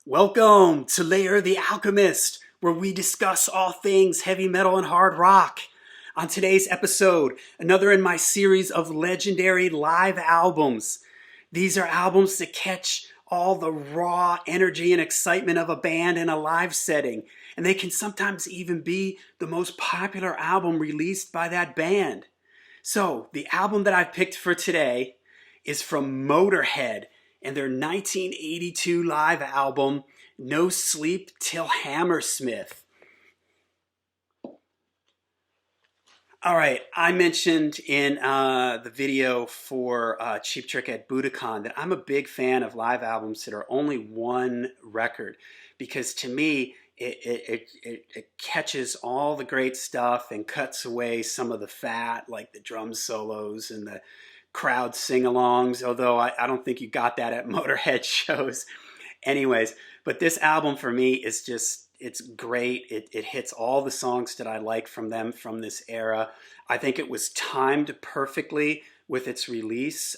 Welcome to Layer the Alchemist, where we discuss all things heavy metal and hard rock. On today's episode, another in my series of legendary live albums. These are albums that catch all the raw energy and excitement of a band in a live setting, and they can sometimes even be the most popular album released by that band. So, the album that I've picked for today is from Motorhead and their 1982 live album, No Sleep Till Hammersmith. All right, I mentioned in the video for Cheap Trick at Budokan that I'm a big fan of live albums that are only one record because to me, it catches all the great stuff and cuts away some of the fat, like the drum solos and the crowd sing-alongs, although I don't think you got that at Motorhead shows. Anyways, but this album for me is just, it's great. It hits all the songs that I like from them from this era. I think it was timed perfectly with its release.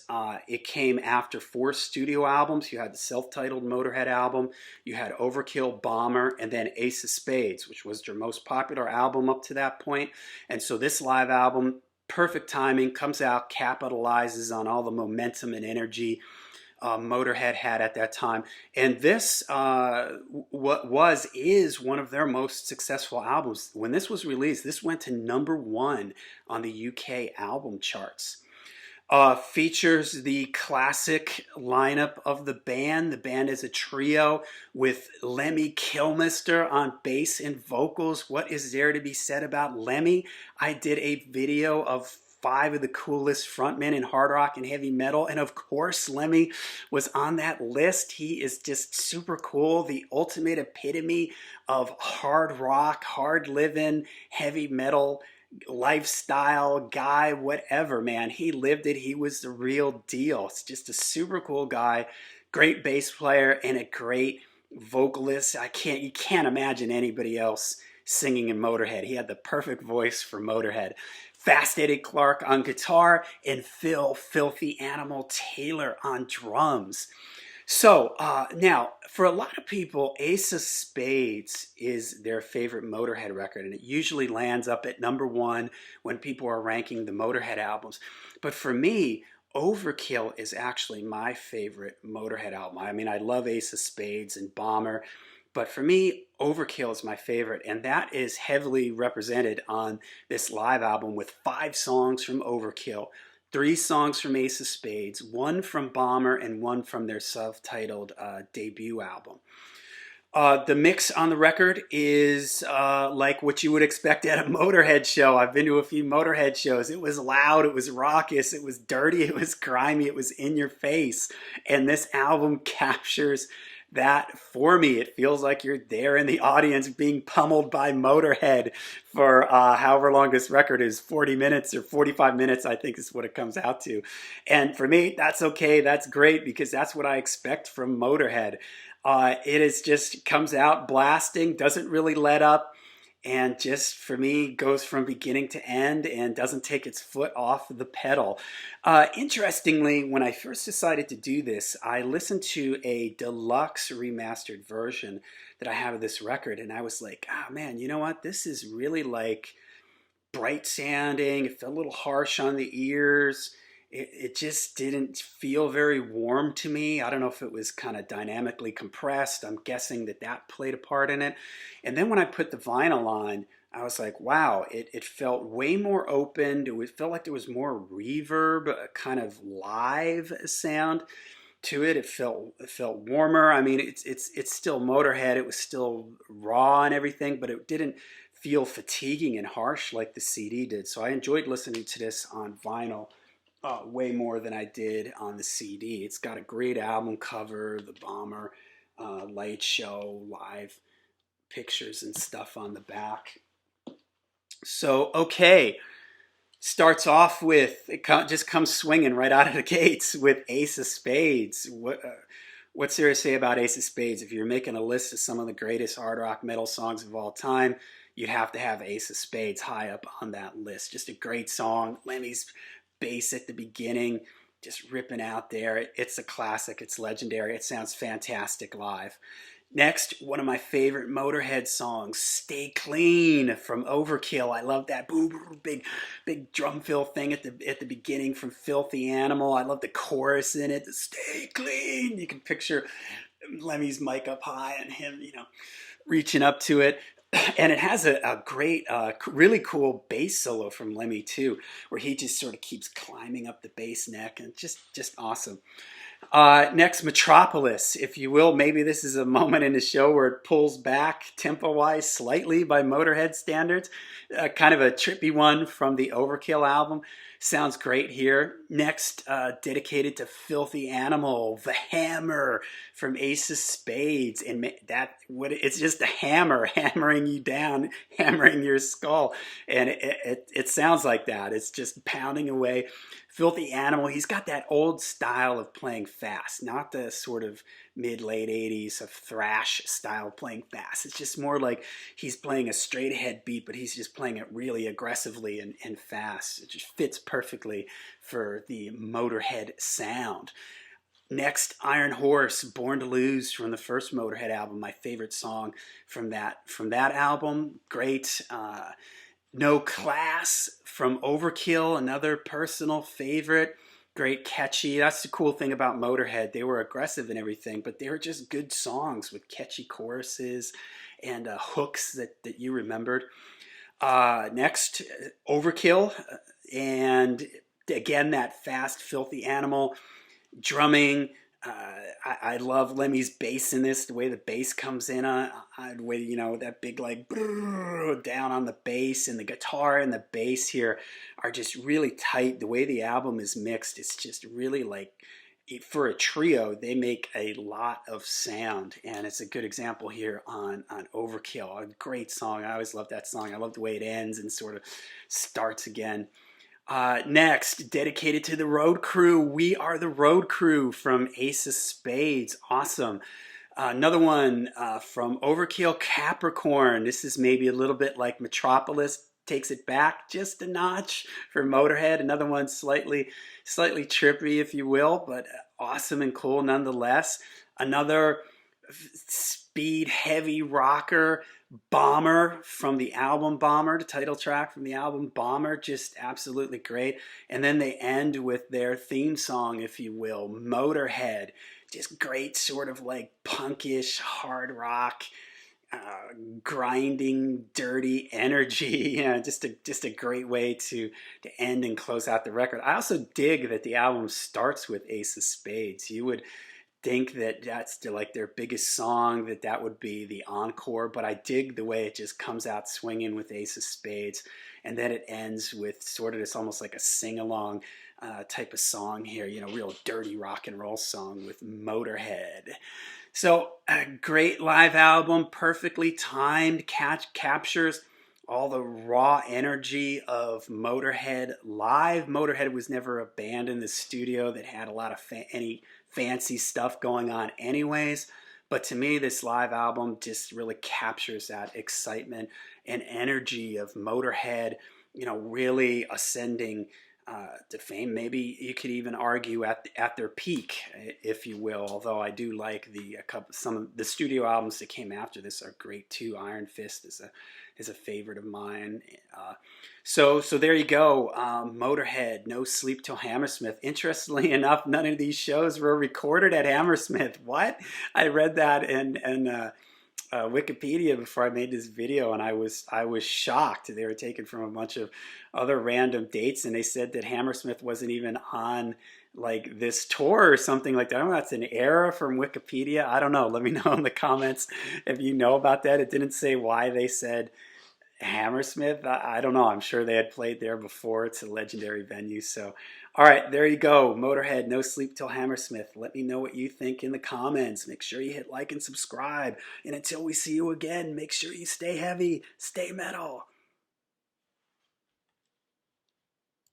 It came after 4 studio albums. You had the self-titled Motorhead album, you had Overkill, Bomber, and then Ace of Spades, which was their most popular album up to that point. And so this live album, perfect timing, comes out, capitalizes on all the momentum and energy Motorhead had at that time. And this is one of their most successful albums. When this was released, this went to #1 on the UK album charts. Features the classic lineup of the band. The band is a trio with Lemmy Kilmister on bass and vocals. What is there to be said about Lemmy? I did a video of 5 of the coolest frontmen in hard rock and heavy metal, and of course Lemmy was on that list. He is just super cool, the ultimate epitome of hard rock, hard living, heavy metal lifestyle guy, whatever, man. He lived it. He was the real deal. It's just a super cool guy, great bass player, and a great vocalist. You can't imagine anybody else singing in Motorhead. He had the perfect voice for Motorhead. Fast Eddie Clarke on guitar and Phil Filthy Animal Taylor on drums. So now, for a lot of people, Ace of Spades is their favorite Motorhead record, and it usually lands up at #1 when people are ranking the Motorhead albums. But for me, Overkill is actually my favorite Motorhead album. I mean, I love Ace of Spades and Bomber, but for me, Overkill is my favorite, and that is heavily represented on this live album with 5 songs from Overkill, 3 songs from Ace of Spades, 1 from Bomber, and 1 from their self-titled debut album. The mix on the record is like what you would expect at a Motorhead show. I've been to a few Motorhead shows. It was loud, it was raucous, it was dirty, it was grimy, it was in your face. And this album captures that for me. It feels like you're there in the audience being pummeled by Motorhead for however long this record is, 40 minutes or 45 minutes, I think is what it comes out to. And for me, that's okay. That's great because that's what I expect from Motorhead. It is just comes out blasting, doesn't really let up, and just for me goes from beginning to end and doesn't take its foot off the pedal. Interestingly, when I first decided to do this, I listened to a deluxe remastered version that I have of this record, and I was like, oh man, you know what? This is really like bright sounding. It felt a little harsh on the ears. It just didn't feel very warm to me. I don't know if it was kind of dynamically compressed. I'm guessing that played a part in it. And then when I put the vinyl on, I was like, wow, it felt way more open. It felt like there was more reverb, kind of live sound to it. It felt warmer. I mean, it's still Motorhead. It was still raw and everything, but it didn't feel fatiguing and harsh like the CD did. So I enjoyed listening to this on vinyl way more than I did on the CD. It's got a great album cover, the Bomber light show, live pictures and stuff on the back. So, okay, starts off with, just comes swinging right out of the gates with Ace of Spades. What's there to say about Ace of Spades? If you're making a list of some of the greatest hard rock metal songs of all time, you'd have to have Ace of Spades high up on that list. Just a great song. Lemmy's bass at the beginning, just ripping out there. It's a classic. It's legendary. It sounds fantastic live. Next, one of my favorite Motorhead songs, "Stay Clean" from Overkill. I love that boom, big drum fill thing at the beginning from Filthy Animal. I love the chorus in it, the "Stay Clean." You can picture Lemmy's mic up high and him, reaching up to it. And it has a great, really cool bass solo from Lemmy too, where he just sort of keeps climbing up the bass neck, and just awesome. Next, Metropolis, if you will. Maybe this is a moment in the show where it pulls back tempo-wise slightly by Motorhead standards. Kind of a trippy one from the Overkill album. Sounds great here. Next, dedicated to Filthy Animal, The Hammer from Ace of Spades. And it's just a hammer hammering you down, hammering your skull. And it sounds like that. It's just pounding away. Filthy Animal, he's got that old style of playing fast, not the sort of mid-late 80s of thrash style playing fast. It's just more like he's playing a straight ahead beat, but he's just playing it really aggressively and fast. It just fits perfectly for the Motorhead sound. Next, Iron Horse, Born to Lose from the first Motorhead album, my favorite song from that album. Great. No Class from Overkill, another personal favorite. Great, catchy. That's the cool thing about Motorhead. They were aggressive and everything, but they were just good songs with catchy choruses and hooks that you remembered. Next, Overkill. And again, that fast, Filthy Animal drumming. I love Lemmy's bass in this, the way the bass comes in, the way, that big like brrr, down on the bass, and the guitar and the bass here are just really tight. The way the album is mixed, it's just really like, for a trio, they make a lot of sound, and it's a good example here on Overkill. A great song. I always love that song. I love the way it ends and sort of starts again. Next, dedicated to the road crew, We Are the Road Crew from Ace of Spades. Awesome. Another one from Overkill, Capricorn. This is maybe a little bit like Metropolis, takes it back just a notch for Motorhead. Another one slightly trippy, if you will, but awesome and cool nonetheless. Another speed heavy rocker, Bomber from the album Bomber, the title track from the album Bomber, just absolutely great. And then they end with their theme song, if you will, Motorhead. Just great sort of like punkish hard rock, grinding, dirty energy. Just a great way to end and close out the record. I also dig that the album starts with Ace of Spades. You would think that that's like their biggest song, that would be the encore, but I dig the way it just comes out swinging with Ace of Spades, and then it ends with sort of this almost like a sing-along type of song here, real dirty rock and roll song with Motorhead. So a great live album, perfectly timed, captures all the raw energy of Motorhead live. Motorhead was never a band in the studio that had a lot of any fancy stuff going on anyways, but to me this live album just really captures that excitement and energy of Motorhead, really ascending to fame. Maybe you could even argue at their peak, if you will. Although I do like some of the studio albums that came after this are great too. Iron Fist is a favorite of mine. So there you go. Motorhead, No Sleep Till Hammersmith. Interestingly enough, none of these shows were recorded at Hammersmith. What? I read that in Wikipedia before I made this video, and I was shocked. They were taken from a bunch of other random dates, and they said that Hammersmith wasn't even on like this tour or something like that. I don't know, that's an error from Wikipedia. I don't know. Let me know in the comments if you know about that. It didn't say why they said Hammersmith. I don't know. I'm sure they had played there before. It's a legendary venue. So, all right, there you go. Motorhead, No Sleep Till Hammersmith. Let me know what you think in the comments. Make sure you hit like and subscribe. And until we see you again, make sure you stay heavy, stay metal.